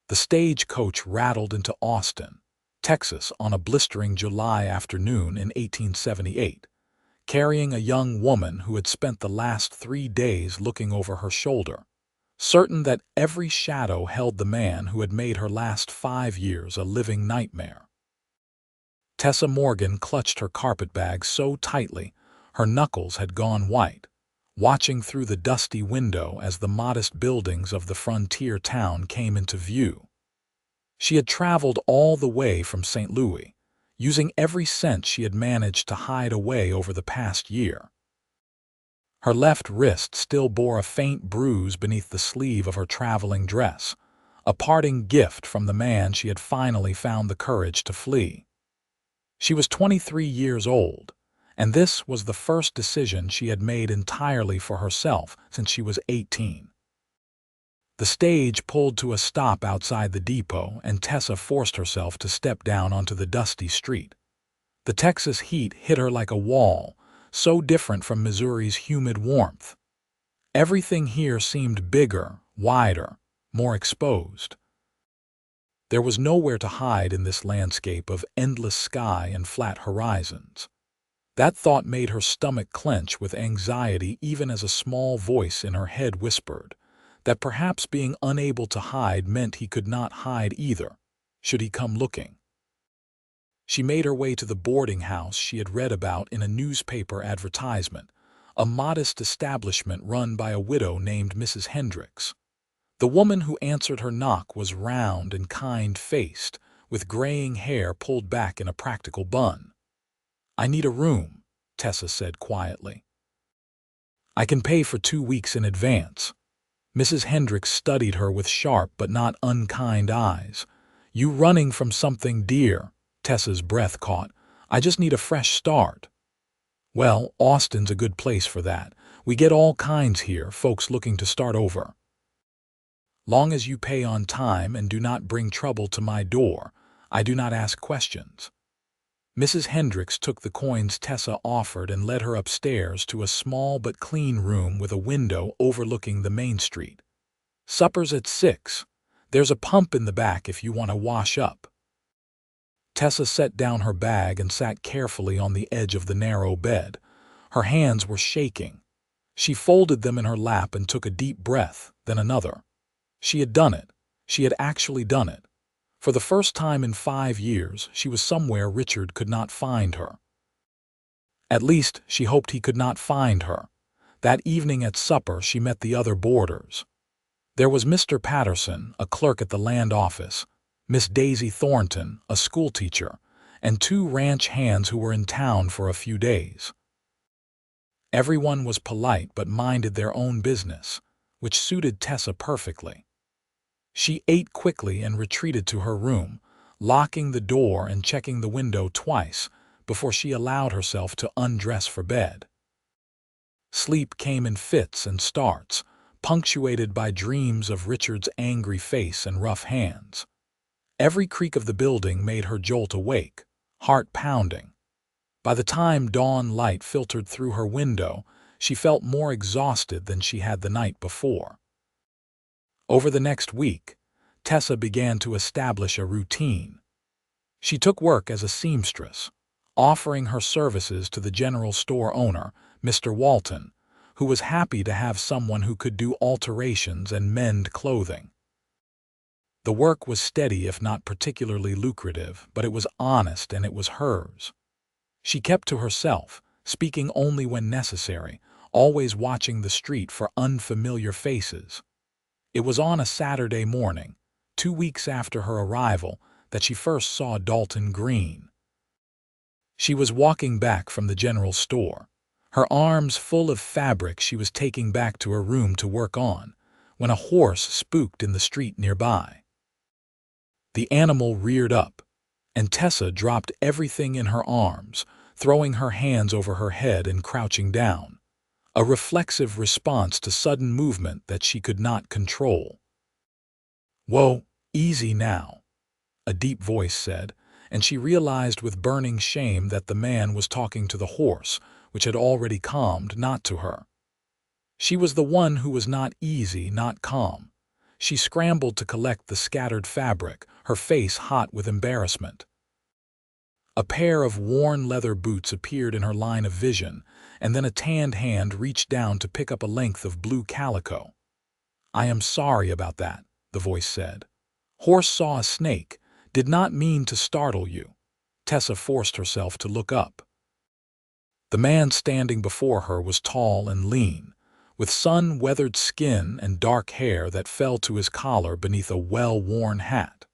The stagecoach rattled into Austin, Texas on a blistering July afternoon in 1878, carrying a young woman who had spent the last 3 days looking over her shoulder, certain that every shadow held the man who had made her last 5 years a living nightmare. Tessa Morgan clutched her carpetbag so tightly her knuckles had gone white, watching through the dusty window as the modest buildings of the frontier town came into view. She had traveled all the way from St. Louis, using every cent she had managed to hide away over the past year. Her left wrist still bore a faint bruise beneath the sleeve of her traveling dress, a parting gift from the man she had finally found the courage to flee. She was 23 years old, and this was the first decision she had made entirely for herself since she was 18. The stage pulled to a stop outside the depot, and Tessa forced herself to step down onto the dusty street. The Texas heat hit her like a wall, so different from Missouri's humid warmth. Everything here seemed bigger, wider, more exposed. There was nowhere to hide in this landscape of endless sky and flat horizons. That thought made her stomach clench with anxiety even as a small voice in her head whispered that perhaps being unable to hide meant he could not hide either, should he come looking. She made her way to the boarding house she had read about in a newspaper advertisement, a modest establishment run by a widow named Mrs. Hendricks. The woman who answered her knock was round and kind-faced, with graying hair pulled back in a practical bun. "I need a room," Tessa said quietly. "I can pay for 2 weeks in advance." Mrs. Hendricks studied her with sharp but not unkind eyes. "You running from something, dear?" Tessa's breath caught. "I just need a fresh start." "Well, Austin's a good place for that. We get all kinds here, folks looking to start over. Long as you pay on time and do not bring trouble to my door, I do not ask questions." Mrs. Hendricks took the coins Tessa offered and led her upstairs to a small but clean room with a window overlooking the main street. "Supper's at 6. There's a pump in the back if you want to wash up." Tessa set down her bag and sat carefully on the edge of the narrow bed. Her hands were shaking. She folded them in her lap and took a deep breath, then another. She had done it. She had actually done it. For the first time in 5 years, she was somewhere Richard could not find her. At least, she hoped he could not find her. That evening at supper, she met the other boarders. There was Mr. Patterson, a clerk at the land office, Miss Daisy Thornton, a schoolteacher, and 2 ranch hands who were in town for a few days. Everyone was polite but minded their own business, which suited Tessa perfectly. She ate quickly and retreated to her room, locking the door and checking the window twice before she allowed herself to undress for bed. Sleep came in fits and starts, punctuated by dreams of Richard's angry face and rough hands. Every creak of the building made her jolt awake, heart pounding. By the time dawn light filtered through her window, she felt more exhausted than she had the night before. Over the next week, Tessa began to establish a routine. She took work as a seamstress, offering her services to the general store owner, Mr. Walton, who was happy to have someone who could do alterations and mend clothing. The work was steady if not particularly lucrative, but it was honest and it was hers. She kept to herself, speaking only when necessary, always watching the street for unfamiliar faces. It was on a Saturday morning, 2 weeks after her arrival, that she first saw Dalton Greene. She was walking back from the general store, her arms full of fabric she was taking back to her room to work on, when a horse spooked in the street nearby. The animal reared up, and Tessa dropped everything in her arms, throwing her hands over her head and crouching down, a reflexive response to sudden movement that she could not control. "Whoa, easy now," a deep voice said, and she realized with burning shame that the man was talking to the horse, which had already calmed, not to her. She was the one who was not easy, not calm. She scrambled to collect the scattered fabric, her face hot with embarrassment. A pair of worn leather boots appeared in her line of vision, and then a tanned hand reached down to pick up a length of blue calico. "I am sorry about that," the voice said. "Horse saw a snake. Did not mean to startle you." Tessa forced herself to look up. The man standing before her was tall and lean, with sun-weathered skin and dark hair that fell to his collar beneath a well-worn hat.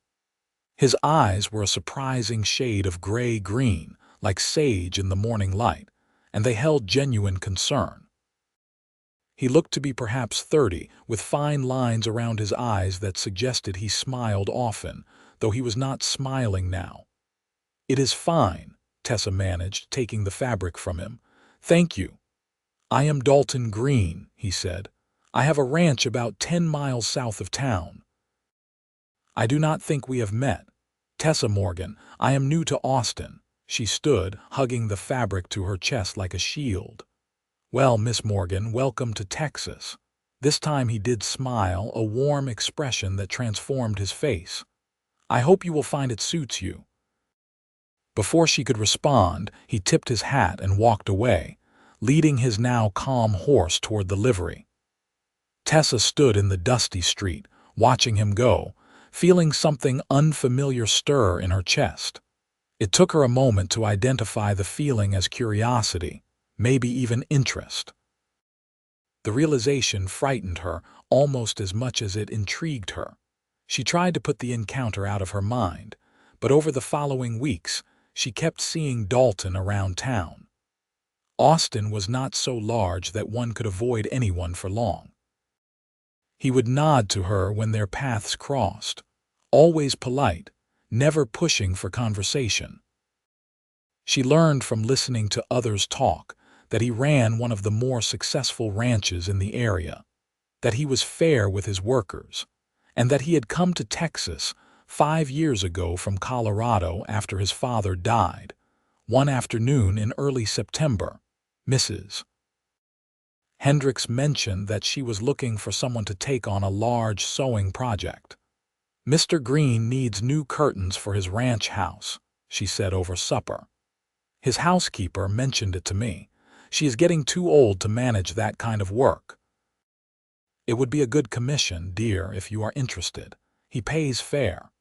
His eyes were a surprising shade of gray-green, like sage in the morning light, and they held genuine concern. He looked to be perhaps 30, with fine lines around his eyes that suggested he smiled often, though he was not smiling now. "It is fine," Tessa managed, taking the fabric from him. "Thank you." "I am Dalton Greene," he said. "I have a ranch about 10 miles south of town." "I do not think we have met. Tessa Morgan, I am new to Austin." She stood, hugging the fabric to her chest like a shield. "Well, Miss Morgan, welcome to Texas." This time he did smile, a warm expression that transformed his face. "I hope you will find it suits you." Before she could respond, he tipped his hat and walked away, leading his now calm horse toward the livery. Tessa stood in the dusty street, watching him go, feeling something unfamiliar stir in her chest. It took her a moment to identify the feeling as curiosity, maybe even interest. The realization frightened her almost as much as it intrigued her. She tried to put the encounter out of her mind, but over the following weeks, she kept seeing Dalton around town. Austin was not so large that one could avoid anyone for long. He would nod to her when their paths crossed, always polite, never pushing for conversation. She learned from listening to others talk that he ran one of the more successful ranches in the area, that he was fair with his workers, and that he had come to Texas 5 years ago from Colorado after his father died, one afternoon in early September. Mrs. Hendricks mentioned that she was looking for someone to take on a large sewing project. "Mr. Greene needs new curtains for his ranch house," she said over supper. "His housekeeper mentioned it to me. She is getting too old to manage that kind of work." "It would be a good commission, dear, if you are interested. He pays fair."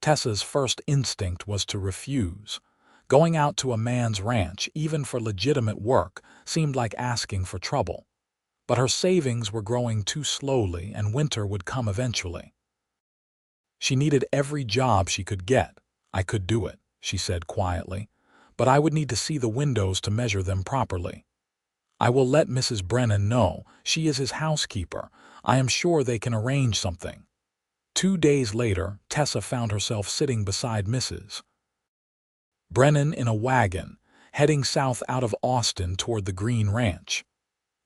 Tessa's first instinct was to refuse. Going out to a man's ranch, even for legitimate work, seemed like asking for trouble. But her savings were growing too slowly, and winter would come eventually. She needed every job she could get. "I could do it," she said quietly, "but I would need to see the windows to measure them properly. I will let Mrs. Brennan know. She is his housekeeper. I am sure they can arrange something." 2 days later, Tessa found herself sitting beside Mrs. Brennan in a wagon, heading south out of Austin toward the Greene Ranch.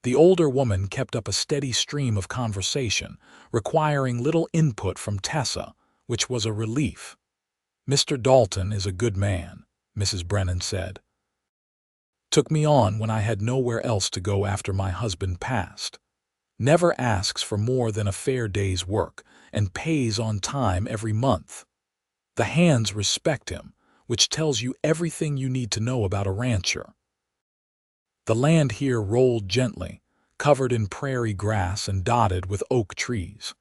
The older woman kept up a steady stream of conversation, requiring little input from Tessa, which was a relief. "Mr. Dalton is a good man," Mrs. Brennan said. "Took me on when I had nowhere else to go after my husband passed. Never asks for more than a fair day's work, and pays on time every month. The hands respect him, which tells you everything you need to know about a rancher." The land here rolled gently, covered in prairie grass and dotted with oak trees.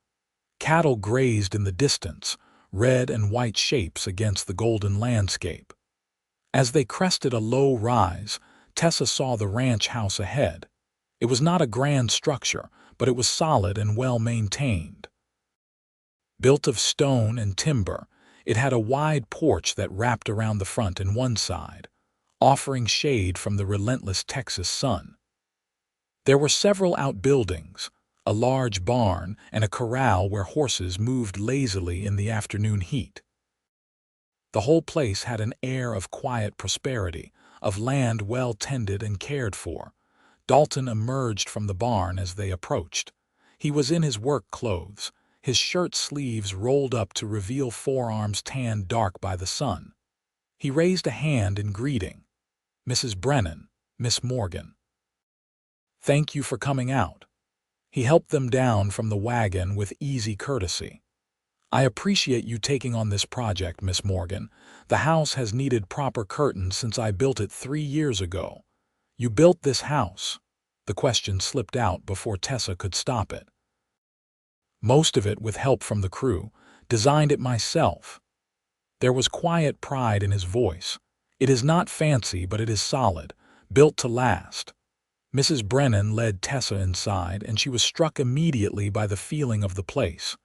Cattle grazed in the distance, red and white shapes against the golden landscape. As they crested a low rise, Tessa saw the ranch house ahead. It was not a grand structure, but it was solid and well-maintained. Built of stone and timber, it had a wide porch that wrapped around the front and one side, offering shade from the relentless Texas sun. There were several outbuildings, a large barn, and a corral where horses moved lazily in the afternoon heat. The whole place had an air of quiet prosperity, of land well tended and cared for. Dalton emerged from the barn as they approached. He was in his work clothes, his shirt sleeves rolled up to reveal forearms tanned dark by the sun. He raised a hand in greeting. "Mrs. Brennan, Miss Morgan." "Thank you for coming out." He helped them down from the wagon with easy courtesy. "I appreciate you taking on this project, Miss Morgan. The house has needed proper curtains since I built it 3 years ago." "You built this house?" The question slipped out before Tessa could stop it. "Most of it with help from the crew. Designed it myself." There was quiet pride in his voice. "It is not fancy, but it is solid, built to last." Mrs. Brennan led Tessa inside, and she was struck immediately by the feeling of the place.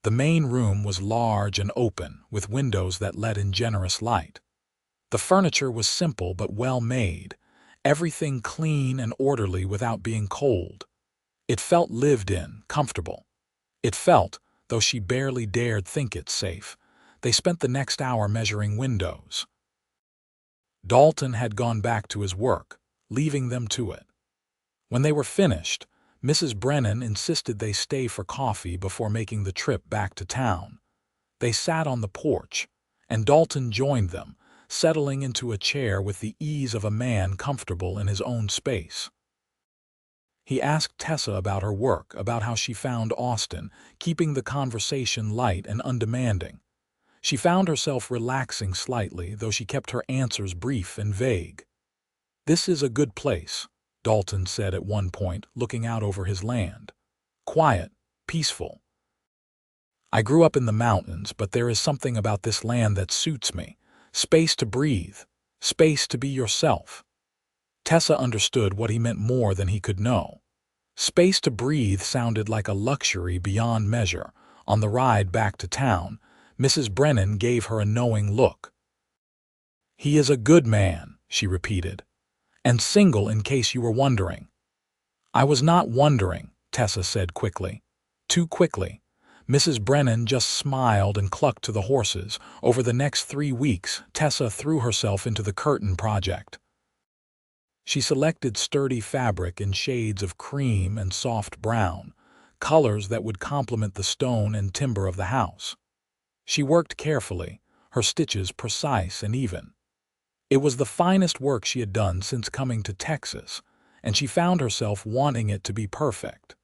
The main room was large and open, with windows that let in generous light. The furniture was simple but well made, everything clean and orderly without being cold. It felt lived in, comfortable. It felt, though she barely dared think it, safe. They spent the next hour measuring windows. Dalton had gone back to his work, leaving them to it. When they were finished, Mrs. Brennan insisted they stay for coffee before making the trip back to town. They sat on the porch, and Dalton joined them, settling into a chair with the ease of a man comfortable in his own space. He asked Tessa about her work, about how she found Austin, keeping the conversation light and undemanding. She found herself relaxing slightly, though she kept her answers brief and vague. "This is a good place," Dalton said at one point, looking out over his land. "Quiet, peaceful. I grew up in the mountains, but there is something about this land that suits me. Space to breathe, space to be yourself." Tessa understood what he meant more than he could know. Space to breathe sounded like a luxury beyond measure. On the ride back to town, Mrs. Brennan gave her a knowing look. "He is a good man," she repeated. "And single, in case you were wondering." "I was not wondering," Tessa said quickly. Too quickly. Mrs. Brennan just smiled and clucked to the horses. Over the next 3 weeks, Tessa threw herself into the curtain project. She selected sturdy fabric in shades of cream and soft brown, colors that would complement the stone and timber of the house. She worked carefully, her stitches precise and even. It was the finest work she had done since coming to Texas, and she found herself wanting it to be perfect.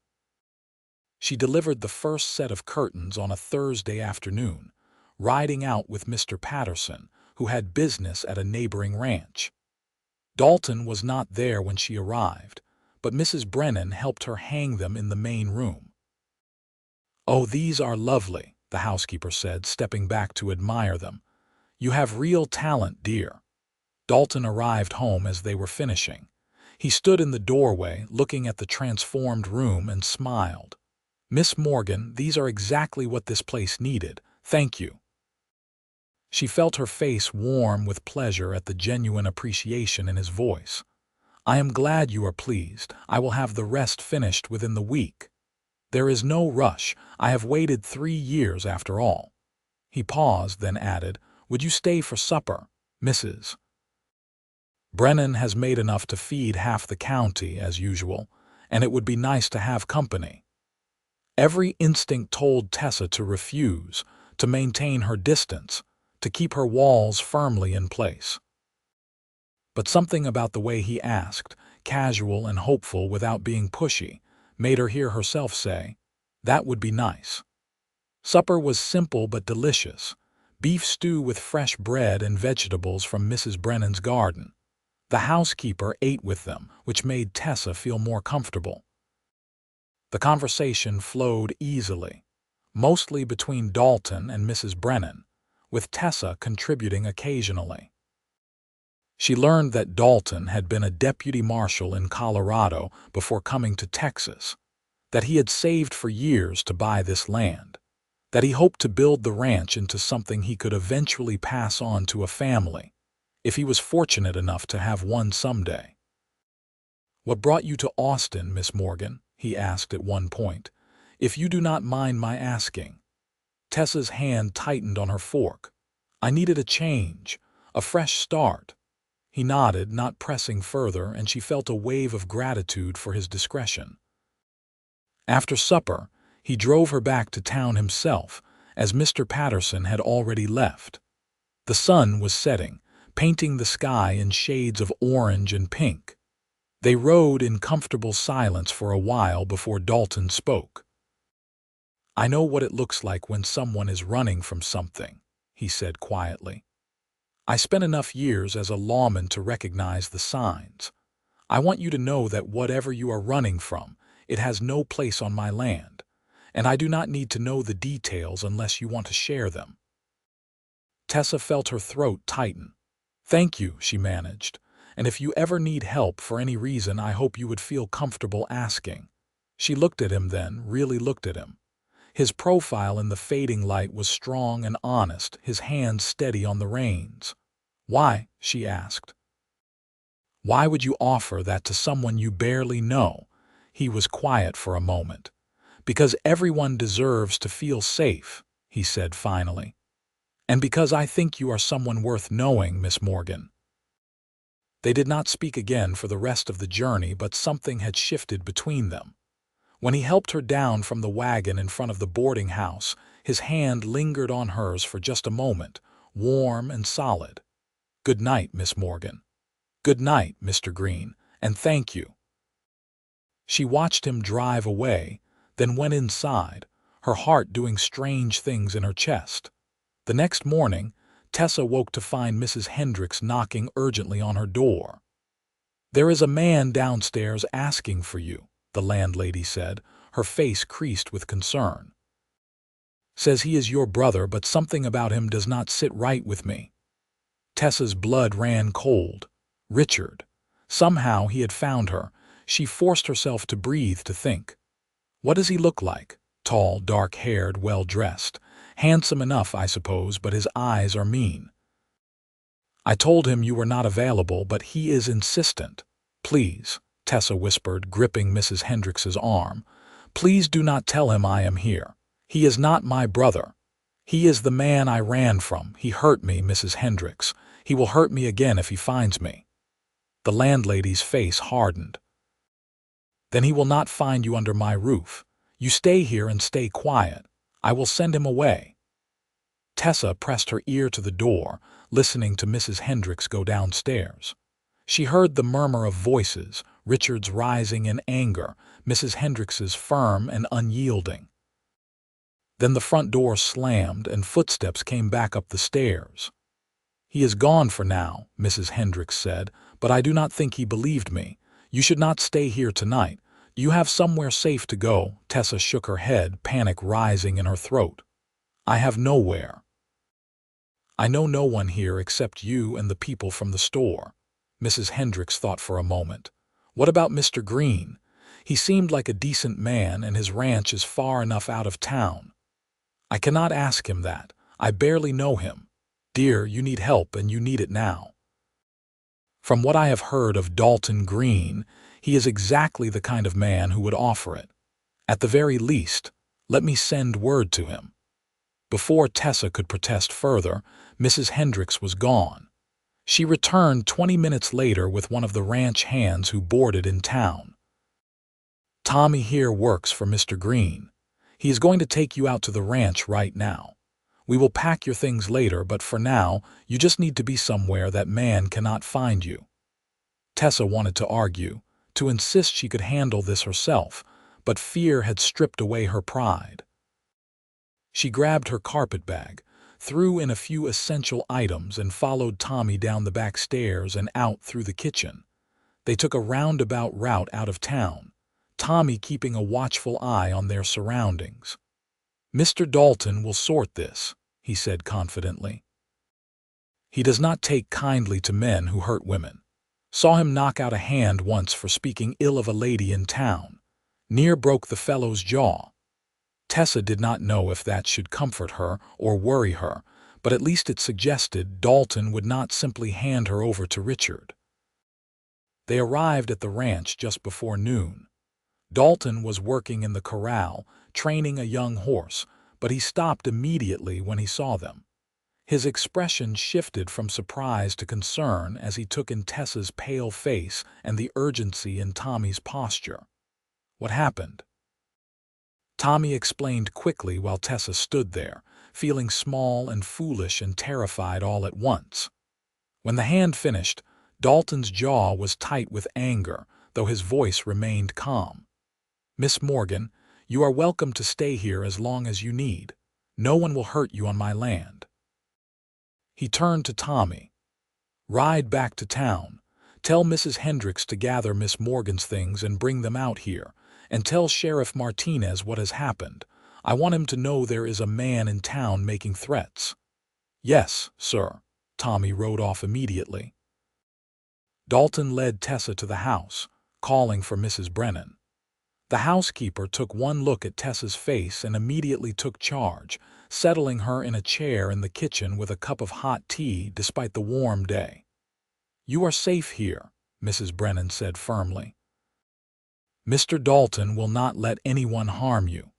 She delivered the first set of curtains on a Thursday afternoon, riding out with Mr. Patterson, who had business at a neighboring ranch. Dalton was not there when she arrived, but Mrs. Brennan helped her hang them in the main room. "Oh, these are lovely," the housekeeper said, stepping back to admire them. "You have real talent, dear." Dalton arrived home as they were finishing. He stood in the doorway, looking at the transformed room, and smiled. "Miss Morgan, these are exactly what this place needed. Thank you." She felt her face warm with pleasure at the genuine appreciation in his voice. "I am glad you are pleased. I will have the rest finished within the week. There is no rush. I have waited 3 years after all." He paused, then added, "Would you stay for supper, Mrs. Brennan has made enough to feed half the county, as usual, and it would be nice to have company." Every instinct told Tessa to refuse, to maintain her distance, to keep her walls firmly in place. But something about the way he asked, casual and hopeful without being pushy, made her hear herself say, "That would be nice." Supper was simple but delicious. Beef stew with fresh bread and vegetables from Mrs. Brennan's garden. The housekeeper ate with them, which made Tessa feel more comfortable. The conversation flowed easily, mostly between Dalton and Mrs. Brennan, with Tessa contributing occasionally. She learned that Dalton had been a deputy marshal in Colorado before coming to Texas, that he had saved for years to buy this land, that he hoped to build the ranch into something he could eventually pass on to a family, if he was fortunate enough to have one someday. "What brought you to Austin, Miss Morgan?" he asked at one point, "if you do not mind my asking." Tessa's hand tightened on her fork. "I needed a change, a fresh start." He nodded, not pressing further, and she felt a wave of gratitude for his discretion. After supper, he drove her back to town himself, as Mr. Patterson had already left. The sun was setting, painting the sky in shades of orange and pink. They rode in comfortable silence for a while before Dalton spoke. "I know what it looks like when someone is running from something," he said quietly. "I spent enough years as a lawman to recognize the signs. I want you to know that whatever you are running from, it has no place on my land, and I do not need to know the details unless you want to share them." Tessa felt her throat tighten. "Thank you," she managed. "And if you ever need help for any reason, I hope you would feel comfortable asking." She looked at him then, really looked at him. His profile in the fading light was strong and honest, his hands steady on the reins. "Why?" she asked. "Why would you offer that to someone you barely know?" He was quiet for a moment. "Because everyone deserves to feel safe," he said finally. "And because I think you are someone worth knowing, Miss Morgan." They did not speak again for the rest of the journey, but something had shifted between them. When he helped her down from the wagon in front of the boarding house, his hand lingered on hers for just a moment, warm and solid. "Good night, Miss Morgan." "Good night, Mr. Greene, and thank you." She watched him drive away, then went inside, her heart doing strange things in her chest. The next morning, Tessa woke to find Mrs. Hendricks knocking urgently on her door. "There is a man downstairs asking for you," the landlady said, her face creased with concern. "Says he is your brother, but something about him does not sit right with me." Tessa's blood ran cold. Richard. Somehow he had found her. She forced herself to breathe, to think. What does he look like? Tall, dark-haired, well-dressed. Handsome enough, I suppose, but his eyes are mean. "I told him you were not available, but he is insistent." "Please," Tessa whispered, gripping Mrs. Hendricks's arm. "Please do not tell him I am here. He is not my brother. He is the man I ran from. He hurt me, Mrs. Hendricks. He will hurt me again if he finds me." The landlady's face hardened. "Then he will not find you under my roof. You stay here and stay quiet. I will send him away." Tessa pressed her ear to the door, listening to Mrs. Hendricks go downstairs. She heard the murmur of voices, Richard's rising in anger, Mrs. Hendricks's firm and unyielding. Then the front door slammed and footsteps came back up the stairs. "He is gone for now," Mrs. Hendricks said, "but I do not think he believed me. You should not stay here tonight. You have somewhere safe to go." Tessa shook her head, panic rising in her throat. "I have nowhere. I know no one here except you and the people from the store." Mrs. Hendricks thought for a moment. "What about Mr. Greene? He seemed like a decent man, and his ranch is far enough out of town." "I cannot ask him that. I barely know him. Dear, you need help, and you need it now. From what I have heard of Dalton Greene, he is exactly the kind of man who would offer it. At the very least, let me send word to him." Before Tessa could protest further, Mrs. Hendricks was gone. She returned 20 minutes later with one of the ranch hands who boarded in town. "Tommy here works for Mr. Greene. He is going to take you out to the ranch right now. We will pack your things later, but for now, you just need to be somewhere that man cannot find you." Tessa wanted to argue, to insist she could handle this herself, but fear had stripped away her pride. She grabbed her carpetbag, threw in a few essential items, and followed Tommy down the back stairs and out through the kitchen. They took a roundabout route out of town, Tommy keeping a watchful eye on their surroundings. "Mr. Dalton will sort this," he said confidently. "He does not take kindly to men who hurt women. Saw him knock out a hand once for speaking ill of a lady in town. Near broke the fellow's jaw." Tessa did not know if that should comfort her or worry her, but at least it suggested Dalton would not simply hand her over to Richard. They arrived at the ranch just before noon. Dalton was working in the corral, training a young horse, but he stopped immediately when he saw them. His expression shifted from surprise to concern as he took in Tessa's pale face and the urgency in Tommy's posture. "What happened?" Tommy explained quickly while Tessa stood there, feeling small and foolish and terrified all at once. When the hand finished, Dalton's jaw was tight with anger, though his voice remained calm. "Miss Morgan, you are welcome to stay here as long as you need. No one will hurt you on my land." He turned to Tommy. "Ride back to town. Tell Mrs. Hendricks to gather Miss Morgan's things and bring them out here, and tell Sheriff Martinez what has happened. I want him to know there is a man in town making threats." "Yes, sir." Tommy rode off immediately. Dalton led Tessa to the house, calling for Mrs. Brennan. The housekeeper took one look at Tessa's face and immediately took charge, settling her in a chair in the kitchen with a cup of hot tea despite the warm day. "You are safe here," Mrs. Brennan said firmly. "Mr. Dalton will not let anyone harm you."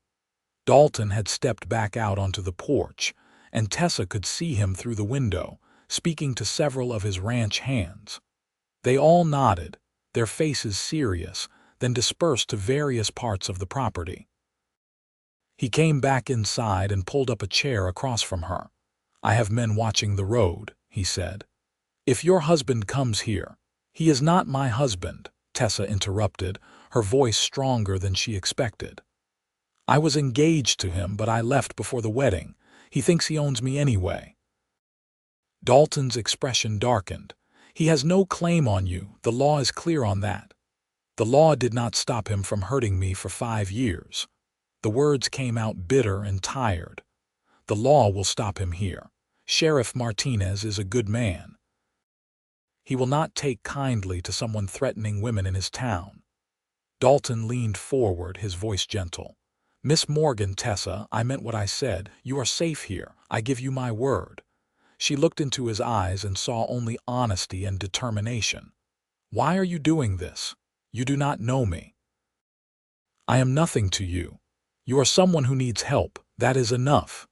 Dalton had stepped back out onto the porch, and Tessa could see him through the window, speaking to several of his ranch hands. They all nodded, their faces serious, then dispersed to various parts of the property. He came back inside and pulled up a chair across from her. "I have men watching the road," he said. "If your husband comes here—" "He is not my husband," Tessa interrupted, her voice stronger than she expected. "I was engaged to him, but I left before the wedding. He thinks he owns me anyway." Dalton's expression darkened. "He has no claim on you, the law is clear on that. The law did not stop him from hurting me for 5 years. The words came out bitter and tired. "The law will stop him here. Sheriff Martinez is a good man. He will not take kindly to someone threatening women in his town." Dalton leaned forward, his voice gentle. "Miss Morgan, Tessa, I meant what I said. You are safe here. I give you my word." She looked into his eyes and saw only honesty and determination. "Why are you doing this? You do not know me. I am nothing to you. You are someone who needs help. That is enough."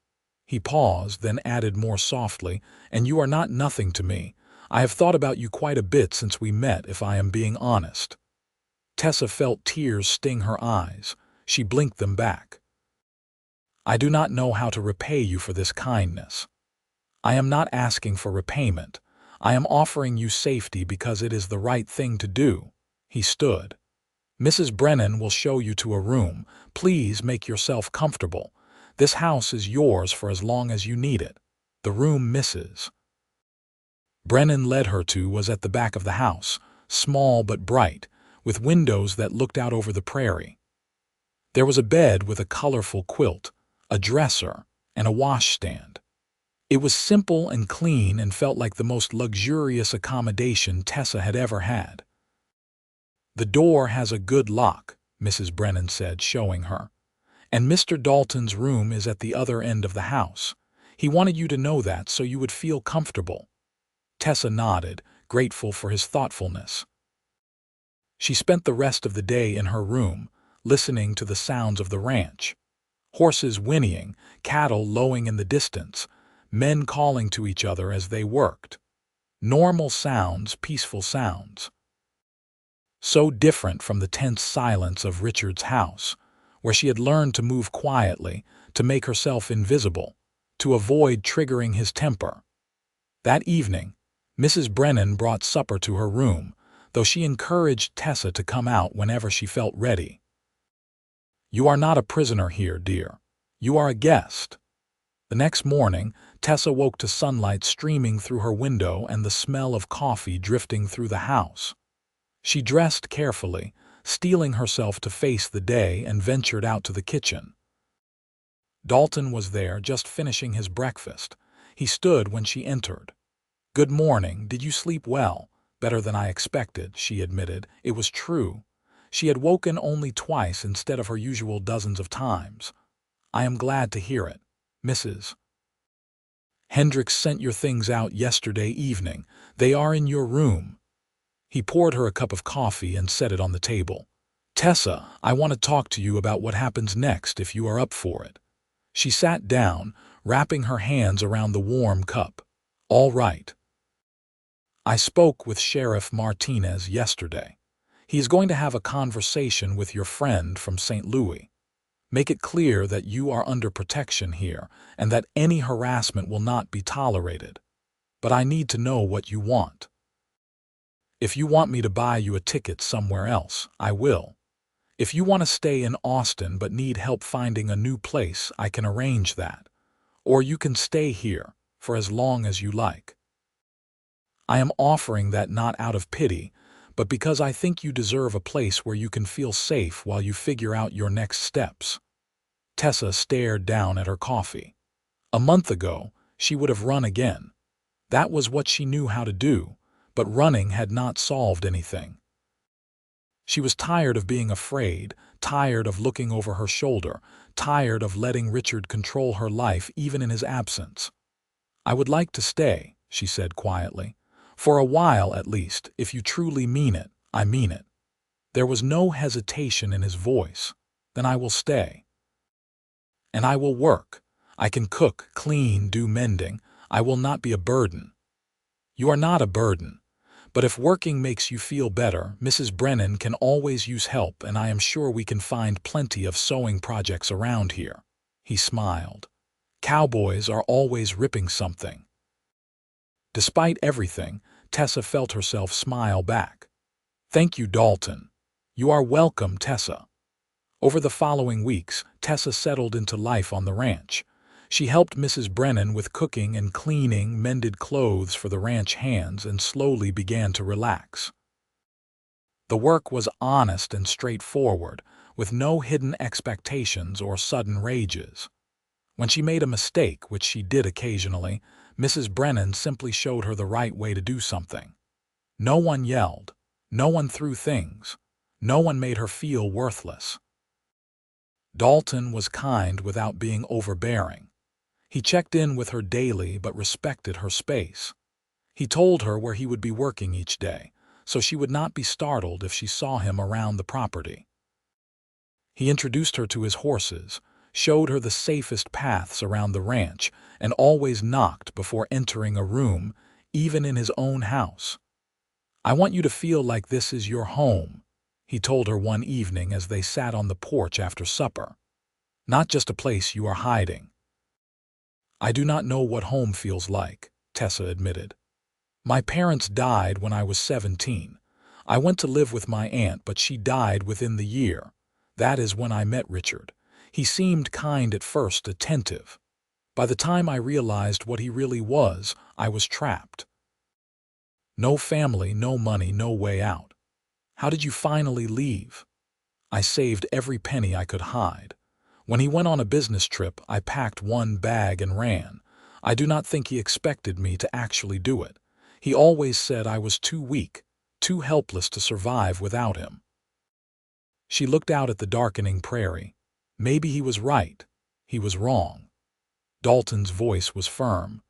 He paused, then added more softly, "And you are not nothing to me. I have thought about you quite a bit since we met, if I am being honest." Tessa felt tears sting her eyes. She blinked them back. "I do not know how to repay you for this kindness. I am not asking for repayment. I am offering you safety because it is the right thing to do." He stood. "Mrs. Brennan will show you to a room. Please make yourself comfortable. This house is yours for as long as you need it. The room Mrs. Brennan led her to was at the back of the house, small but bright, with windows that looked out over the prairie. There was a bed with a colorful quilt, a dresser, and a washstand. It was simple and clean and felt like the most luxurious accommodation Tessa had ever had. "The door has a good lock," Mrs. Brennan said, showing her. "And Mr. Dalton's room is at the other end of the house. He wanted you to know that so you would feel comfortable." Tessa nodded, grateful for his thoughtfulness. She spent the rest of the day in her room, listening to the sounds of the ranch. Horses whinnying, cattle lowing in the distance, men calling to each other as they worked. Normal sounds, peaceful sounds. So different from the tense silence of Richard's house, where she had learned to move quietly, to make herself invisible, to avoid triggering his temper. That evening, Mrs. Brennan brought supper to her room, though she encouraged Tessa to come out whenever she felt ready. "You are not a prisoner here, dear. You are a guest." The next morning, Tessa woke to sunlight streaming through her window and the smell of coffee drifting through the house. She dressed carefully, steeling herself to face the day, and ventured out to the kitchen. Dalton was there, just finishing his breakfast. He stood when she entered. "Good morning. Did you sleep well?" "Better than I expected," she admitted. It was true. She had woken only twice instead of her usual dozens of times. "I am glad to hear it. Mrs. Hendricks sent your things out yesterday evening. They are in your room." He poured her a cup of coffee and set it on the table. "Tessa, I want to talk to you about what happens next if you are up for it." She sat down, wrapping her hands around the warm cup. "All right. I spoke with Sheriff Martinez yesterday. He is going to have a conversation with your friend from St. Louis. Make it clear that you are under protection here and that any harassment will not be tolerated. But I need to know what you want." If you want me to buy you a ticket somewhere else, I will. If you want to stay in Austin but need help finding a new place, I can arrange that. Or you can stay here for as long as you like. I am offering that not out of pity, but because I think you deserve a place where you can feel safe while you figure out your next steps." Tessa stared down at her coffee. A month ago, she would have run again. That was what she knew how to do, but running had not solved anything. She was tired of being afraid, tired of looking over her shoulder, tired of letting Richard control her life even in his absence. "I would like to stay," she said quietly. "For a while at least, if you truly mean it, I mean it." There was no hesitation in his voice. "Then I will stay. And I will work. I can cook, clean, do mending. I will not be a burden." "You are not a burden. But if working makes you feel better, Mrs. Brennan can always use help, and I am sure we can find plenty of sewing projects around here." He smiled. "Cowboys are always ripping something." Despite everything, Tessa felt herself smile back. "Thank you, Dalton." "You are welcome, Tessa." Over the following weeks, Tessa settled into life on the ranch. She helped Mrs. Brennan with cooking and cleaning, mended clothes for the ranch hands, and slowly began to relax. The work was honest and straightforward, with no hidden expectations or sudden rages. When she made a mistake, which she did occasionally, Mrs. Brennan simply showed her the right way to do something. No one yelled. No one threw things. No one made her feel worthless. Dalton was kind without being overbearing. He checked in with her daily but respected her space. He told her where he would be working each day, so she would not be startled if she saw him around the property. He introduced her to his horses, showed her the safest paths around the ranch, and always knocked before entering a room, even in his own house. "I want you to feel like this is your home," he told her one evening as they sat on the porch after supper. "Not just a place you are hiding." "I do not know what home feels like," Tessa admitted. "My parents died when I was 17. I went to live with my aunt, but she died within the year. That is when I met Richard. He seemed kind at first, attentive. By the time I realized what he really was, I was trapped. No family, no money, no way out." "How did you finally leave?" "I saved every penny I could hide. When he went on a business trip, I packed one bag and ran. I do not think he expected me to actually do it. He always said I was too weak, too helpless to survive without him." She looked out at the darkening prairie. Maybe he was right. He was wrong. Dalton's voice was firm.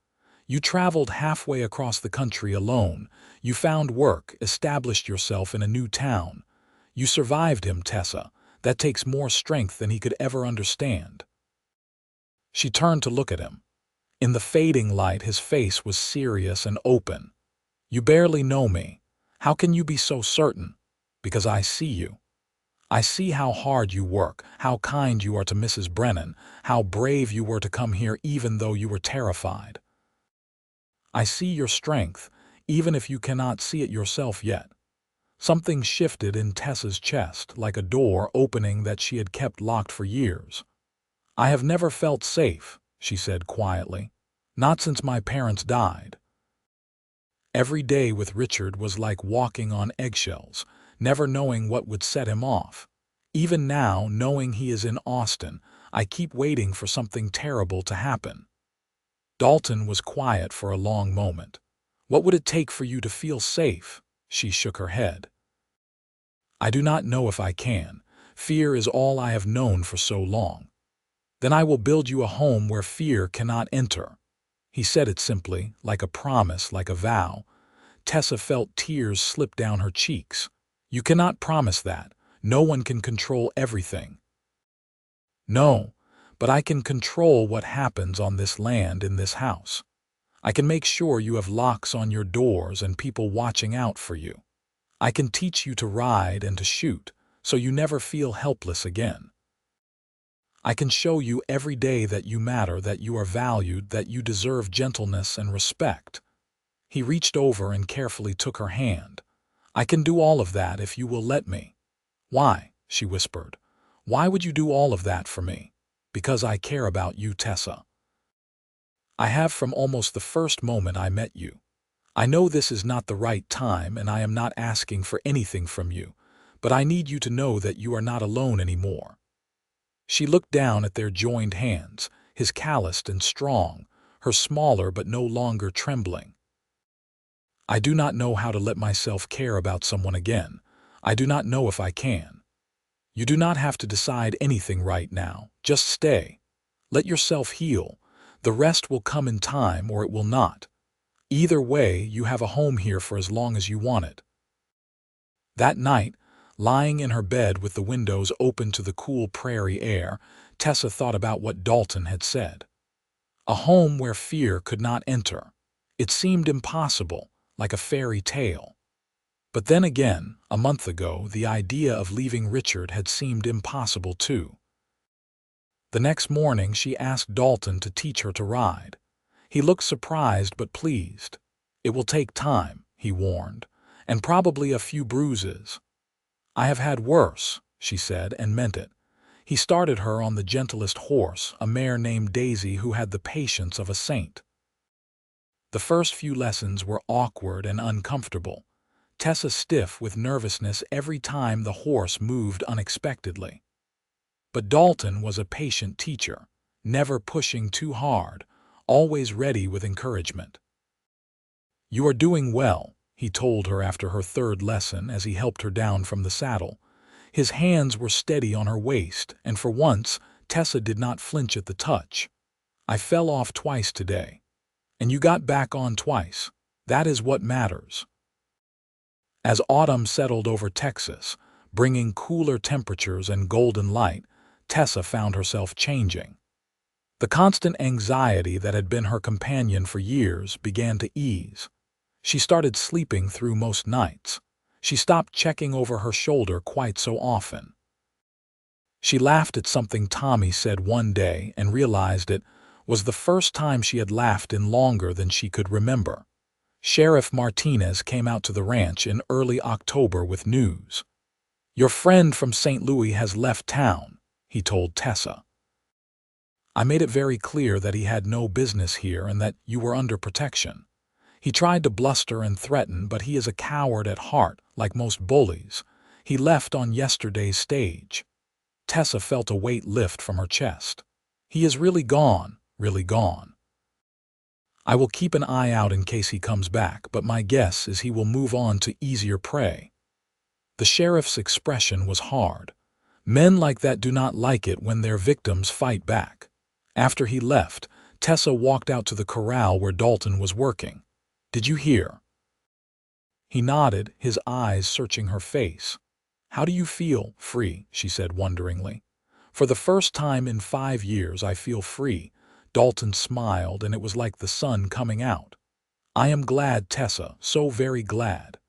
"You traveled halfway across the country alone. You found work, established yourself in a new town. You survived him, Tessa. That takes more strength than he could ever understand." She turned to look at him. In the fading light, his face was serious and open. "You barely know me. How can you be so certain?" "Because I see you. I see how hard you work, how kind you are to Mrs. Brennan, how brave you were to come here even though you were terrified. I see your strength, even if you cannot see it yourself yet." Something shifted in Tessa's chest, like a door opening that she had kept locked for years. "I have never felt safe," she said quietly. "Not since my parents died." Every day with Richard was like walking on eggshells, never knowing what would set him off. Even now, knowing he is in Austin, I keep waiting for something terrible to happen. Dalton was quiet for a long moment. "What would it take for you to feel safe?" She shook her head. "I do not know if I can. Fear is all I have known for so long." "Then I will build you a home where fear cannot enter." He said it simply, like a promise, like a vow. Tessa felt tears slip down her cheeks. "You cannot promise that. No one can control everything." "No, but I can control what happens on this land, in this house. I can make sure you have locks on your doors and people watching out for you. I can teach you to ride and to shoot, so you never feel helpless again. I can show you every day that you matter, that you are valued, that you deserve gentleness and respect." He reached over and carefully took her hand. I can do all of that if you will let me. Why? She whispered. Why would you do all of that for me? Because I care about you, Tessa. I have from almost the first moment I met you. I know this is not the right time and I am not asking for anything from you, but I need you to know that you are not alone anymore. She looked down at their joined hands, his calloused and strong, her smaller but no longer trembling. I do not know how to let myself care about someone again. I do not know if I can. You do not have to decide anything right now. Just stay. Let yourself heal. The rest will come in time or it will not. Either way, you have a home here for as long as you want it. That night, lying in her bed with the windows open to the cool prairie air, Tessa thought about what Dalton had said. A home where fear could not enter. It seemed impossible, like a fairy tale. But then again, a month ago, the idea of leaving Richard had seemed impossible too. The next morning, she asked Dalton to teach her to ride. He looked surprised but pleased. It will take time, he warned, and probably a few bruises. I have had worse, she said, and meant it. He started her on the gentlest horse, a mare named Daisy who had the patience of a saint. The first few lessons were awkward and uncomfortable, Tessa stiff with nervousness every time the horse moved unexpectedly. But Dalton was a patient teacher, never pushing too hard, always ready with encouragement. You are doing well, he told her after her third lesson as he helped her down from the saddle. His hands were steady on her waist, and for once, Tessa did not flinch at the touch. I fell off twice today. And you got back on twice. That is what matters. As autumn settled over Texas, bringing cooler temperatures and golden light, Tessa found herself changing. The constant anxiety that had been her companion for years began to ease. She started sleeping through most nights. She stopped checking over her shoulder quite so often. She laughed at something Tommy said one day and realized it was the first time she had laughed in longer than she could remember. Sheriff Martinez came out to the ranch in early October with news. Your friend from St. Louis has left town, he told Tessa. I made it very clear that he had no business here and that you were under protection. He tried to bluster and threaten, but he is a coward at heart, like most bullies. He left on yesterday's stage. Tessa felt a weight lift from her chest. He is really gone, really gone. I will keep an eye out in case he comes back, but my guess is he will move on to easier prey. The sheriff's expression was hard. Men like that do not like it when their victims fight back. After he left, Tessa walked out to the corral where Dalton was working. Did you hear? He nodded, his eyes searching her face. How do you feel, free? She said wonderingly. For the first time in 5 years I feel free. Dalton smiled, and it was like the sun coming out. I am glad, Tessa, so very glad.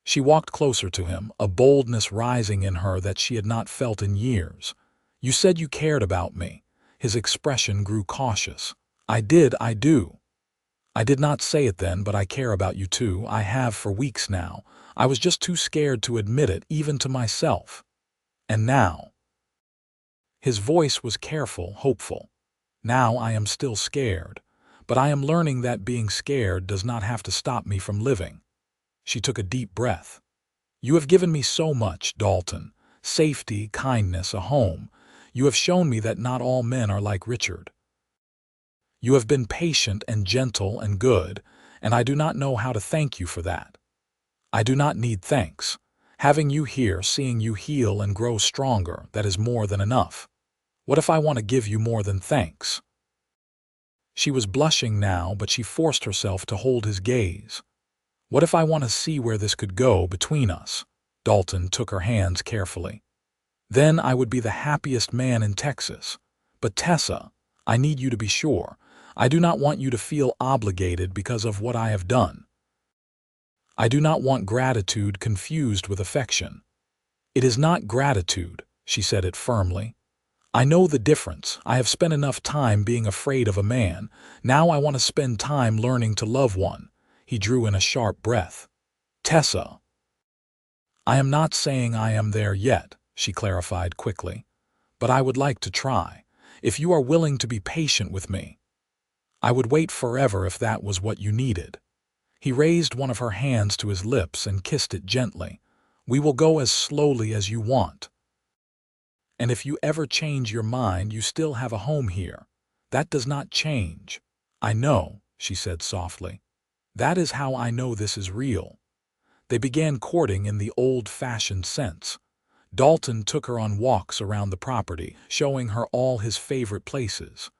She walked closer to him, a boldness rising in her that she had not felt in years. You said you cared about me. His expression grew cautious. I do. I did not say it then, but I care about you too. I have for weeks now. I was just too scared to admit it, even to myself. And now? His voice was careful, hopeful. Now I am still scared, but I am learning that being scared does not have to stop me from living. She took a deep breath. You have given me so much, Dalton. Safety, kindness, a home. You have shown me that not all men are like Richard. You have been patient and gentle and good, and I do not know how to thank you for that. I do not need thanks. Having you here, seeing you heal and grow stronger, that is more than enough. What if I want to give you more than thanks? She was blushing now, but she forced herself to hold his gaze. What if I want to see where this could go between us? Dalton took her hands carefully. Then I would be the happiest man in Texas. But Tessa, I need you to be sure. I do not want you to feel obligated because of what I have done. I do not want gratitude confused with affection. It is not gratitude, she said it firmly. I know the difference. I have spent enough time being afraid of a man. Now I want to spend time learning to love one. He drew in a sharp breath. Tessa, I am not saying I am there yet, she clarified quickly, but I would like to try, if you are willing to be patient with me. I would wait forever if that was what you needed. He raised one of her hands to his lips and kissed it gently. We will go as slowly as you want. And if you ever change your mind, you still have a home here. That does not change. I know, she said softly. That is how I know this is real. They began courting in the old-fashioned sense. Dalton took her on walks around the property, showing her all his favorite places.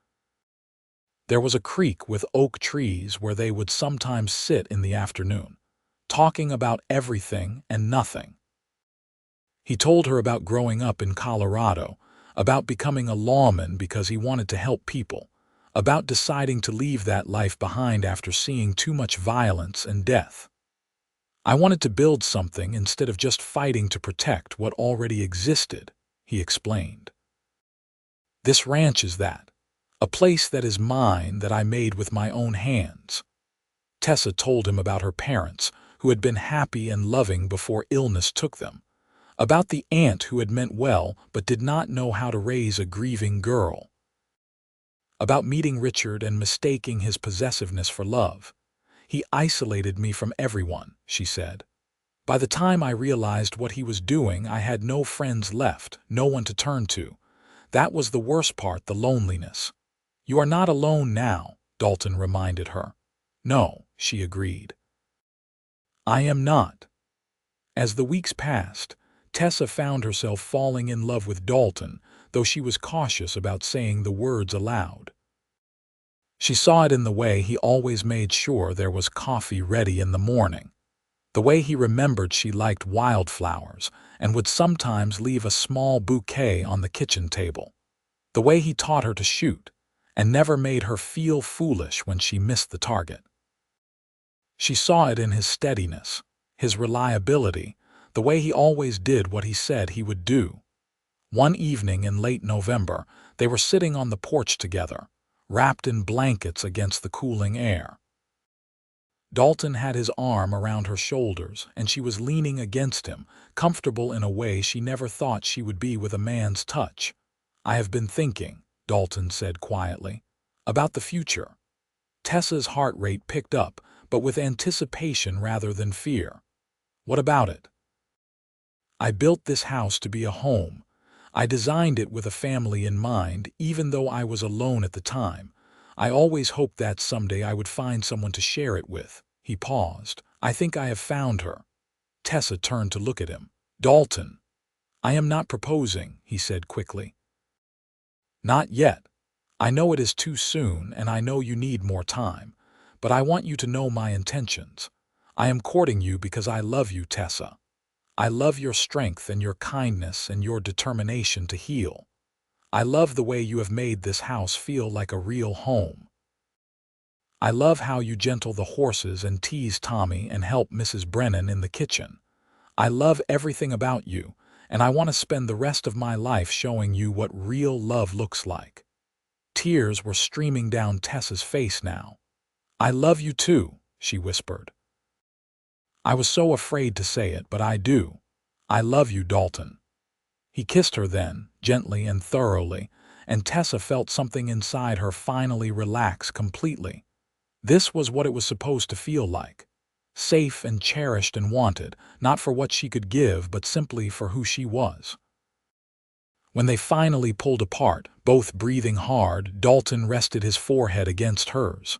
There was a creek with oak trees where they would sometimes sit in the afternoon, talking about everything and nothing. He told her about growing up in Colorado, about becoming a lawman because he wanted to help people, about deciding to leave that life behind after seeing too much violence and death. I wanted to build something instead of just fighting to protect what already existed, he explained. This ranch is that. A place that is mine that I made with my own hands. Tessa told him about her parents, who had been happy and loving before illness took them, about the aunt who had meant well but did not know how to raise a grieving girl, about meeting Richard and mistaking his possessiveness for love. He isolated me from everyone, she said. By the time I realized what he was doing, I had no friends left, no one to turn to. That was the worst part, the loneliness. You are not alone now, Dalton reminded her. No, she agreed. I am not. As the weeks passed, Tessa found herself falling in love with Dalton, though she was cautious about saying the words aloud. She saw it in the way he always made sure there was coffee ready in the morning, the way he remembered she liked wildflowers and would sometimes leave a small bouquet on the kitchen table, the way he taught her to shoot and never made her feel foolish when she missed the target. She saw it in his steadiness, his reliability, the way he always did what he said he would do. One evening in late November, they were sitting on the porch together, wrapped in blankets against the cooling air. Dalton had his arm around her shoulders, and she was leaning against him, comfortable in a way she never thought she would be with a man's touch. I have been thinking, Dalton said quietly, about the future. Tessa's heart rate picked up, but with anticipation rather than fear. What about it? I built this house to be a home. I designed it with a family in mind, even though I was alone at the time. I always hoped that someday I would find someone to share it with. He paused. I think I have found her. Tessa turned to look at him. Dalton. I am not proposing, he said quickly. Not yet. I know it is too soon, and I know you need more time, but I want you to know my intentions. I am courting you because I love you, Tessa. I love your strength and your kindness and your determination to heal. I love the way you have made this house feel like a real home. I love how you gentle the horses and tease Tommy and help Mrs. Brennan in the kitchen. I love everything about you, and I want to spend the rest of my life showing you what real love looks like. Tears were streaming down Tessa's face now. I love you too, she whispered. I was so afraid to say it, but I do. I love you, Dalton. He kissed her then, gently and thoroughly, and Tessa felt something inside her finally relax completely. This was what it was supposed to feel like. Safe and cherished and wanted, not for what she could give, but simply for who she was. When they finally pulled apart, both breathing hard, Dalton rested his forehead against hers.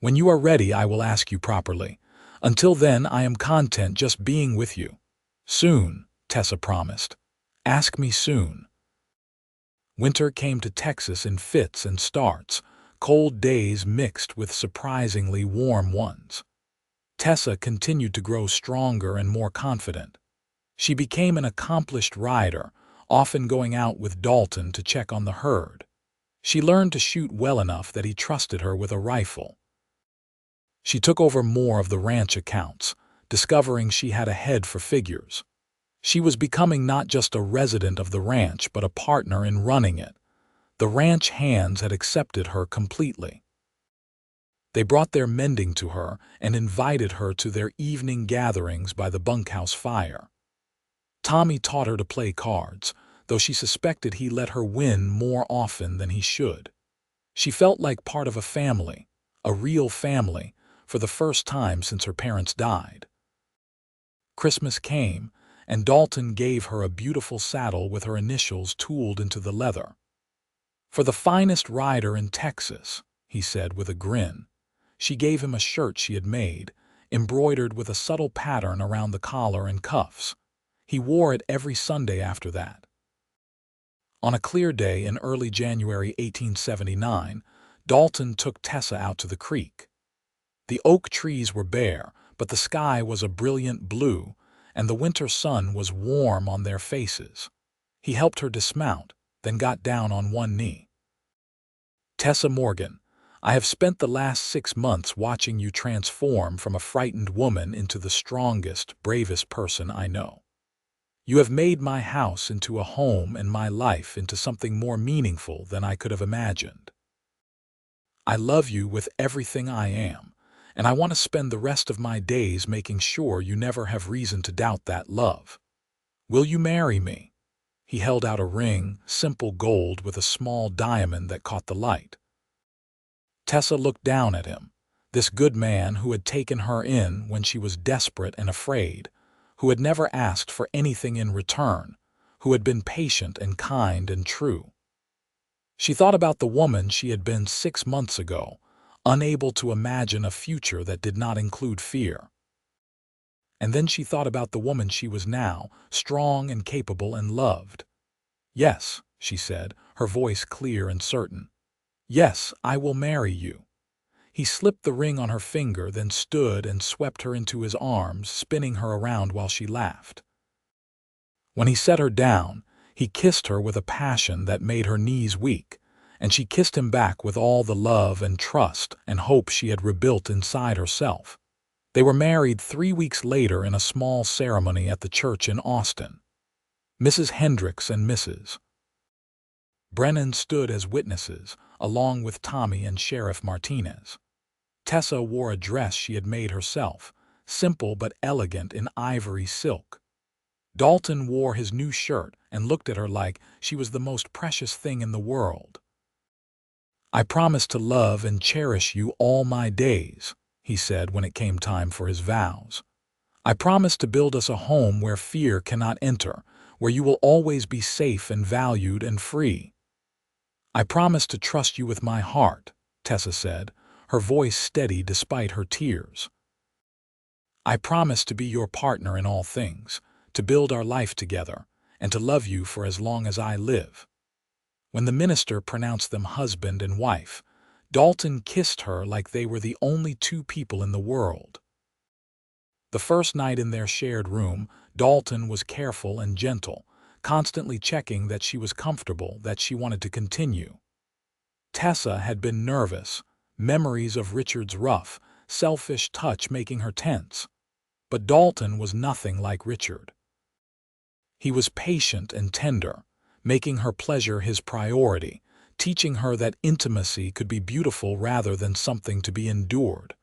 When you are ready, I will ask you properly. Until then, I am content just being with you. Soon, Tessa promised. Ask me soon. Winter came to Texas in fits and starts, cold days mixed with surprisingly warm ones. Tessa continued to grow stronger and more confident. She became an accomplished rider, often going out with Dalton to check on the herd. She learned to shoot well enough that he trusted her with a rifle. She took over more of the ranch accounts, discovering she had a head for figures. She was becoming not just a resident of the ranch, but a partner in running it. The ranch hands had accepted her completely. They brought their mending to her and invited her to their evening gatherings by the bunkhouse fire. Tommy taught her to play cards, though she suspected he let her win more often than he should. She felt like part of a real family, for the first time since her parents died. Christmas came, and Dalton gave her a beautiful saddle with her initials tooled into the leather. "For the finest rider in Texas," he said with a grin. She gave him a shirt she had made, embroidered with a subtle pattern around the collar and cuffs. He wore it every Sunday after that. On a clear day in early January 1879, Dalton took Tessa out to the creek. The oak trees were bare, but the sky was a brilliant blue, and the winter sun was warm on their faces. He helped her dismount, then got down on one knee. "Tessa Morgan, I have spent the last 6 months watching you transform from a frightened woman into the strongest, bravest person I know. You have made my house into a home and my life into something more meaningful than I could have imagined. I love you with everything I am, and I want to spend the rest of my days making sure you never have reason to doubt that love. Will you marry me?" He held out a ring, simple gold with a small diamond that caught the light. Tessa looked down at him, this good man who had taken her in when she was desperate and afraid, who had never asked for anything in return, who had been patient and kind and true. She thought about the woman she had been 6 months ago, unable to imagine a future that did not include fear. And then she thought about the woman she was now, strong and capable and loved. "Yes," she said, her voice clear and certain. "Yes, I will marry you." He slipped the ring on her finger, then stood and swept her into his arms, spinning her around while she laughed. When he set her down, he kissed her with a passion that made her knees weak, and she kissed him back with all the love and trust and hope she had rebuilt inside herself. They were married 3 weeks later in a small ceremony at the church in Austin. Mrs. Hendricks and Mrs. Brennan stood as witnesses, along with Tommy and Sheriff Martinez. Tessa wore a dress she had made herself, simple but elegant in ivory silk. Dalton wore his new shirt and looked at her like she was the most precious thing in the world. "I promise to love and cherish you all my days," he said when it came time for his vows. "I promise to build us a home where fear cannot enter, where you will always be safe and valued and free." "I promise to trust you with my heart," Tessa said, her voice steady despite her tears. "I promise to be your partner in all things, to build our life together, and to love you for as long as I live." When the minister pronounced them husband and wife, Dalton kissed her like they were the only 2 people in the world. The first night in their shared room, Dalton was careful and gentle, constantly checking that she was comfortable, that she wanted to continue. Tessa had been nervous, memories of Richard's rough, selfish touch making her tense. But Dalton was nothing like Richard. He was patient and tender, making her pleasure his priority, teaching her that intimacy could be beautiful rather than something to be endured.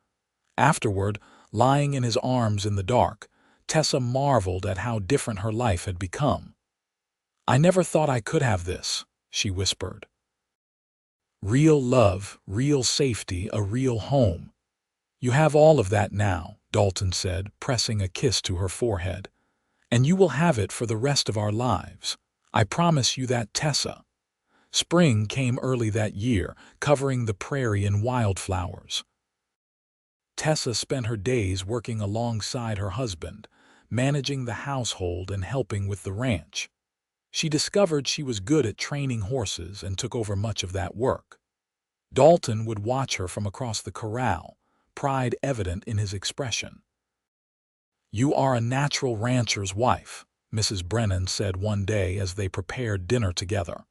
Afterward, lying in his arms in the dark, Tessa marveled at how different her life had become. "I never thought I could have this," she whispered. "Real love, real safety, a real home. You have all of that now," Dalton said, pressing a kiss to her forehead. "And you will have it for the rest of our lives. I promise you that, Tessa." Spring came early that year, covering the prairie in wildflowers. Tessa spent her days working alongside her husband, managing the household and helping with the ranch. She discovered she was good at training horses and took over much of that work. Dalton would watch her from across the corral, pride evident in his expression. "You are a natural rancher's wife," Mrs. Brennan said one day as they prepared dinner together.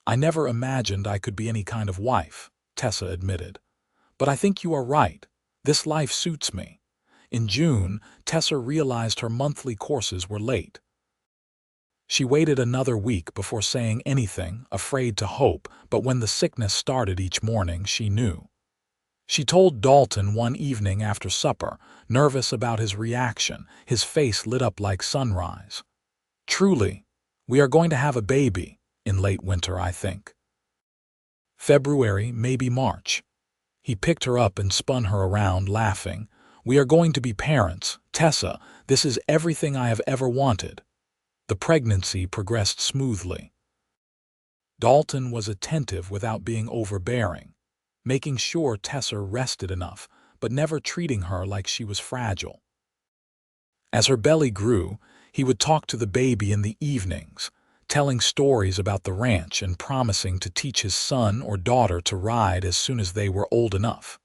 "I never imagined I could be any kind of wife," Tessa admitted. "But I think you are right. This life suits me." In June, Tessa realized her monthly courses were late. She waited another week before saying anything, afraid to hope, but when the sickness started each morning, she knew. She told Dalton one evening after supper, nervous about his reaction, his face lit up like sunrise. "Truly, we are going to have a baby in late winter, I think. February, maybe March." He picked her up and spun her around, laughing. "We are going to be parents. Tessa, this is everything I have ever wanted." The pregnancy progressed smoothly. Dalton was attentive without being overbearing, making sure Tessa rested enough, but never treating her like she was fragile. As her belly grew, he would talk to the baby in the evenings, telling stories about the ranch and promising to teach his son or daughter to ride as soon as they were old enough.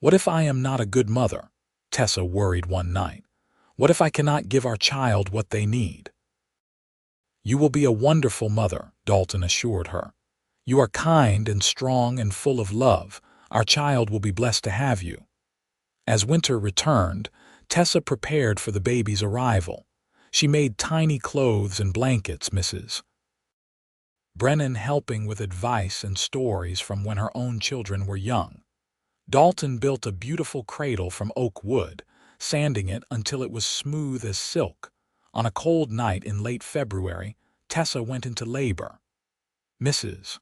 "What if I am not a good mother?" Tessa worried one night. "What if I cannot give our child what they need?" "You will be a wonderful mother," Dalton assured her. "You are kind and strong and full of love. Our child will be blessed to have you." As winter returned, Tessa prepared for the baby's arrival. She made tiny clothes and blankets, Mrs. Brennan helping with advice and stories from when her own children were young. Dalton built a beautiful cradle from oak wood, sanding it until it was smooth as silk. On a cold night in late February, Tessa went into labor. Mrs.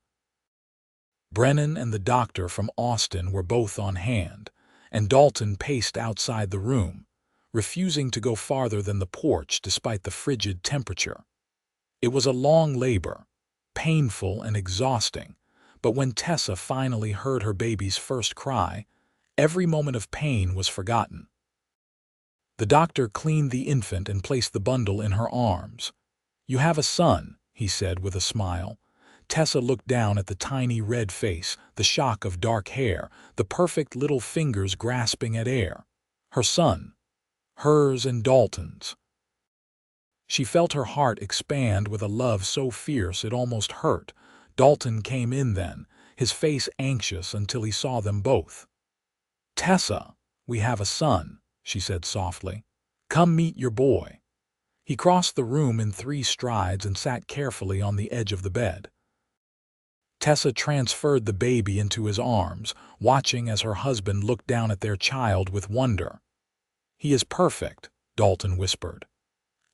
Brennan and the doctor from Austin were both on hand, and Dalton paced outside the room, refusing to go farther than the porch despite the frigid temperature. It was a long labor, painful and exhausting, but when Tessa finally heard her baby's first cry, every moment of pain was forgotten. The doctor cleaned the infant and placed the bundle in her arms. "You have a son," he said with a smile. Tessa looked down at the tiny red face, the shock of dark hair, the perfect little fingers grasping at air. Her son. Hers and Dalton's. She felt her heart expand with a love so fierce it almost hurt. Dalton came in then, his face anxious until he saw them both. "Tessa, we have a son," she said softly. "Come meet your boy." He crossed the room in 3 strides and sat carefully on the edge of the bed. Tessa transferred the baby into his arms, watching as her husband looked down at their child with wonder. "He is perfect," Dalton whispered.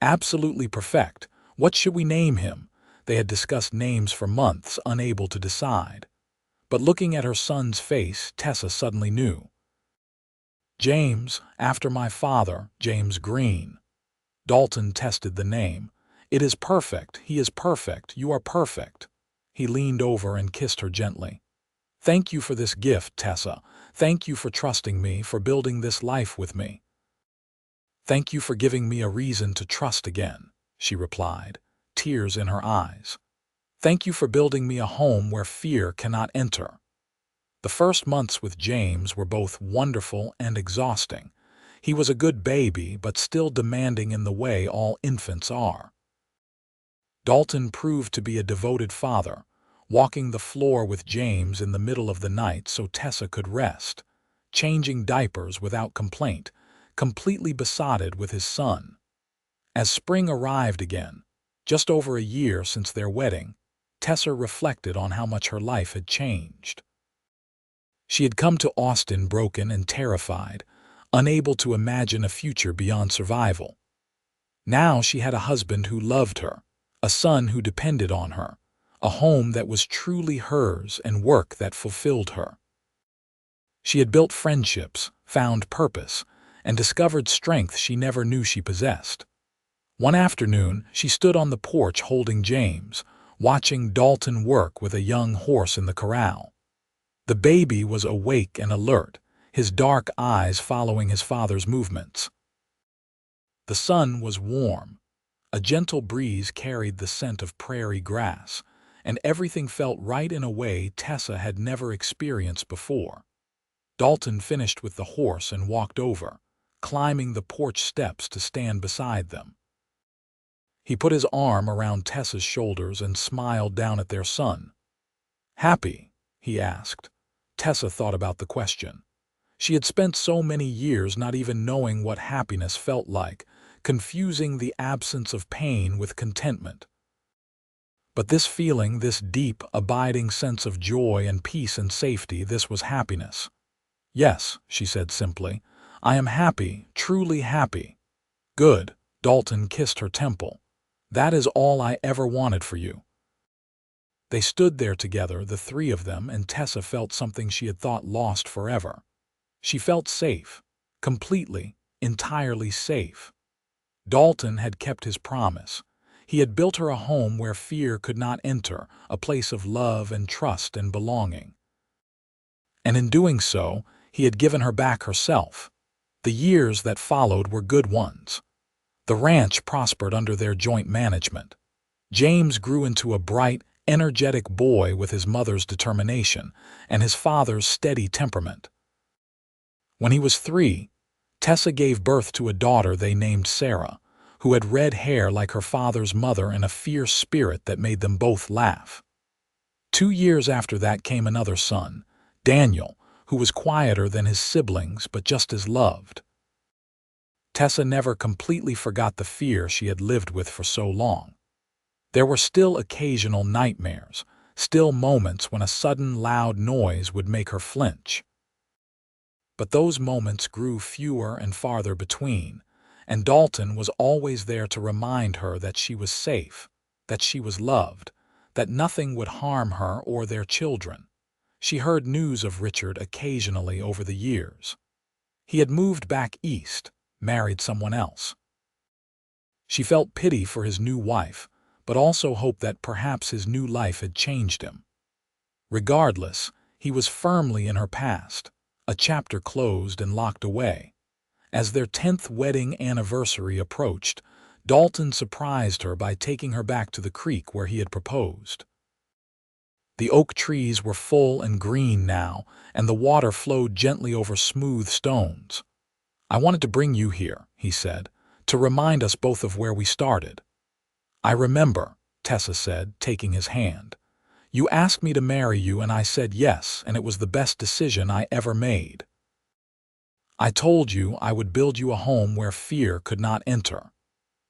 "Absolutely perfect. What should we name him?" They had discussed names for months, unable to decide. But looking at her son's face, Tessa suddenly knew. "James, after my father, James Greene." Dalton tested the name. "It is perfect. He is perfect. You are perfect." He leaned over and kissed her gently. "Thank you for this gift, Tessa. Thank you for trusting me, for building this life with me." "Thank you for giving me a reason to trust again," she replied, tears in her eyes. "Thank you for building me a home where fear cannot enter." The first months with James were both wonderful and exhausting. He was a good baby, but still demanding in the way all infants are. Dalton proved to be a devoted father, walking the floor with James in the middle of the night so Tessa could rest, changing diapers without complaint, completely besotted with his son. As spring arrived again, just over a year since their wedding, Tessa reflected on how much her life had changed. She had come to Austin broken and terrified, unable to imagine a future beyond survival. Now she had a husband who loved her, a son who depended on her, a home that was truly hers and work that fulfilled her. She had built friendships, found purpose, and discovered strength she never knew she possessed. One afternoon, she stood on the porch holding James, watching Dalton work with a young horse in the corral. The baby was awake and alert, his dark eyes following his father's movements. The sun was warm. A gentle breeze carried the scent of prairie grass, and everything felt right in a way Tessa had never experienced before. Dalton finished with the horse and walked over, climbing the porch steps to stand beside them. He put his arm around Tessa's shoulders and smiled down at their son. "Happy?" he asked. Tessa thought about the question. She had spent so many years not even knowing what happiness felt like, confusing the absence of pain with contentment. But this feeling, this deep, abiding sense of joy and peace and safety, this was happiness. "Yes," she said simply. "I am happy, truly happy." "Good." Dalton kissed her temple. "That is all I ever wanted for you." They stood there together, the three of them, and Tessa felt something she had thought lost forever. She felt safe, completely, entirely safe. Dalton had kept his promise. He had built her a home where fear could not enter, a place of love and trust and belonging. And in doing so, he had given her back herself. The years that followed were good ones. The ranch prospered under their joint management. James grew into a bright, energetic boy with his mother's determination and his father's steady temperament. When he was 3, Tessa gave birth to a daughter they named Sarah, who had red hair like her father's mother and a fierce spirit that made them both laugh. 2 years after that came another son, Daniel, who was quieter than his siblings but just as loved. Tessa never completely forgot the fear she had lived with for so long. There were still occasional nightmares, still moments when a sudden loud noise would make her flinch. But those moments grew fewer and farther between, and Dalton was always there to remind her that she was safe, that she was loved, that nothing would harm her or their children. She heard news of Richard occasionally over the years. He had moved back east, married someone else. She felt pity for his new wife, but also hoped that perhaps his new life had changed him. Regardless, he was firmly in her past, a chapter closed and locked away. As their 10th wedding anniversary approached, Dalton surprised her by taking her back to the creek where he had proposed. The oak trees were full and green now, and the water flowed gently over smooth stones. "I wanted to bring you here," he said, "to remind us both of where we started." "I remember," Tessa said, taking his hand. "You asked me to marry you and I said yes, and it was the best decision I ever made. I told you I would build you a home where fear could not enter.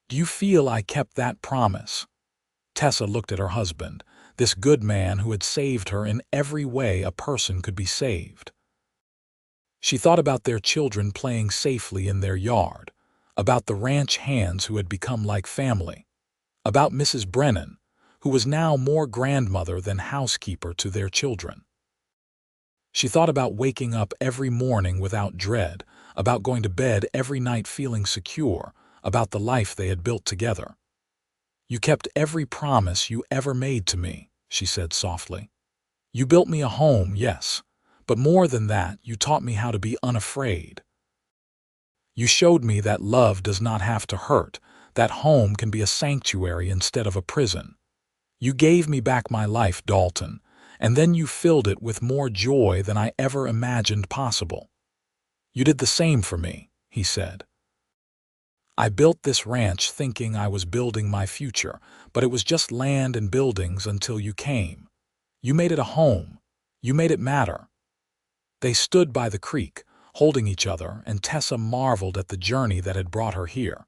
Do you feel I kept that promise?" Tessa looked at her husband, this good man who had saved her in every way a person could be saved. She thought about their children playing safely in their yard, about the ranch hands who had become like family, about Mrs. Brennan, who was now more grandmother than housekeeper to their children. She thought about waking up every morning without dread, about going to bed every night feeling secure, about the life they had built together. "You kept every promise you ever made to me," she said softly. "You built me a home, yes, but more than that, you taught me how to be unafraid. You showed me that love does not have to hurt, that home can be a sanctuary instead of a prison. You gave me back my life, Dalton, and then you filled it with more joy than I ever imagined possible. You did the same for me," he said. "I built this ranch thinking I was building my future, but it was just land and buildings until you came. You made it a home. You made it matter." They stood by the creek, holding each other, and Tessa marveled at the journey that had brought her here.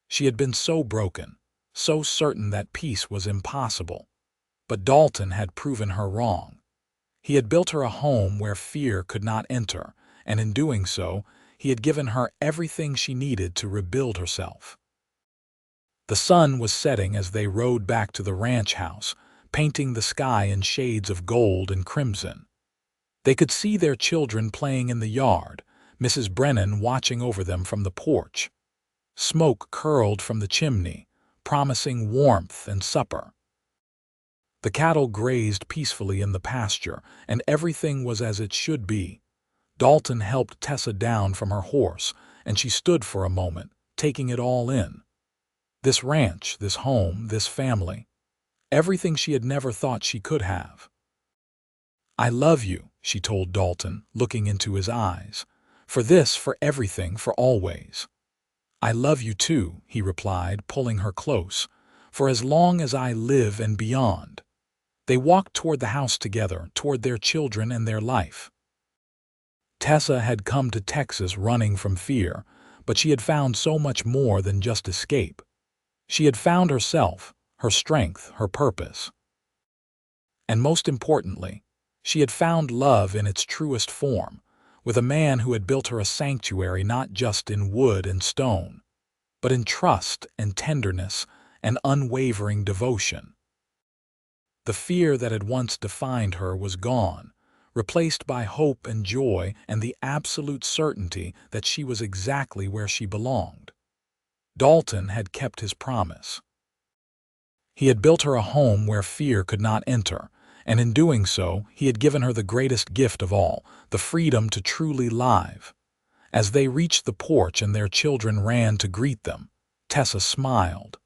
She had been so broken, so certain that peace was impossible. But Dalton had proven her wrong. He had built her a home where fear could not enter, and in doing so, he had given her everything she needed to rebuild herself. The sun was setting as they rode back to the ranch house, painting the sky in shades of gold and crimson. They could see their children playing in the yard, Mrs. Brennan watching over them from the porch. Smoke curled from the chimney, promising warmth and supper. The cattle grazed peacefully in the pasture, and everything was as it should be. Dalton helped Tessa down from her horse, and she stood for a moment, taking it all in. This ranch, this home, this family. Everything she had never thought she could have. "I love you," she told Dalton, looking into his eyes. "For this, for everything, for always." "I love you too," he replied, pulling her close, "for as long as I live and beyond." They walked toward the house together, toward their children and their life. Tessa had come to Texas running from fear, but she had found so much more than just escape. She had found herself, her strength, her purpose. And most importantly, she had found love in its truest form, with a man who had built her a sanctuary not just in wood and stone, but in trust and tenderness and unwavering devotion. The fear that had once defined her was gone, replaced by hope and joy and the absolute certainty that she was exactly where she belonged. Dalton had kept his promise. He had built her a home where fear could not enter, and in doing so, he had given her the greatest gift of all, the freedom to truly live. As they reached the porch and their children ran to greet them, Tessa smiled.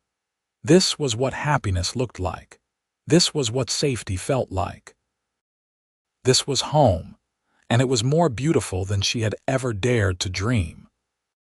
This was what happiness looked like. This was what safety felt like. This was home, and it was more beautiful than she had ever dared to dream.